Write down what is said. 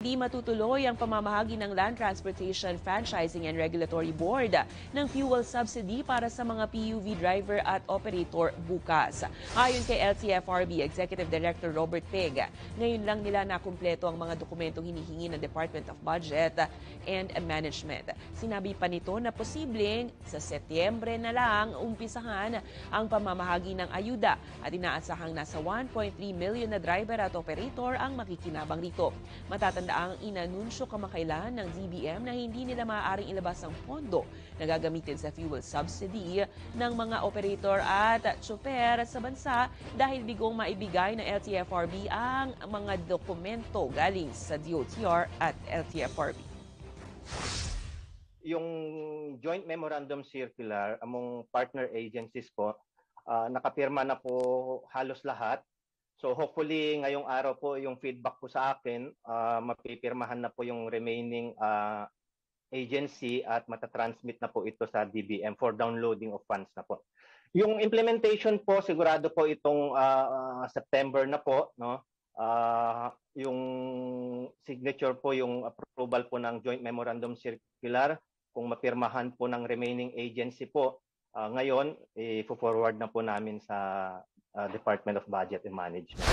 Di matutuloy ang pamamahagi ng Land Transportation Franchising and Regulatory Board ng fuel subsidy para sa mga PUV driver at operator bukas. Ayon kay LTFRB Executive Director Robert Peg, ngayon lang nila nakumpleto ang mga dokumentong hinihingi ng Department of Budget and Management. Sinabi pa nito na posibleng sa Setyembre na lang umpisahan ang pamamahagi ng ayuda at inaasahang nasa 1.3 million na driver at operator ang makikinabang rito. Matatanda ang inanunsyo kamakailan ng DBM na hindi nila maaaring ilabas ang pondo na gagamitin sa fuel subsidy ng mga operator at tsoper sa bansa dahil bigong maibigay ng LTFRB ang mga dokumento galing sa DOTR at LTFRB. Yung joint memorandum circular among partner agencies po, nakapirma na po halos lahat. So hopefully ngayong araw po yung feedback po sa akin, mapipirmahan na po yung remaining agency at matatransmit na po ito sa DBM for downloading of funds na po. Yung implementation po sigurado po itong September na po, no? Yung signature po, yung approval po ng joint memorandum circular, kung mapirmahan po ng remaining agency po, ngayon i-forward na po namin sa Department of Budget and Management.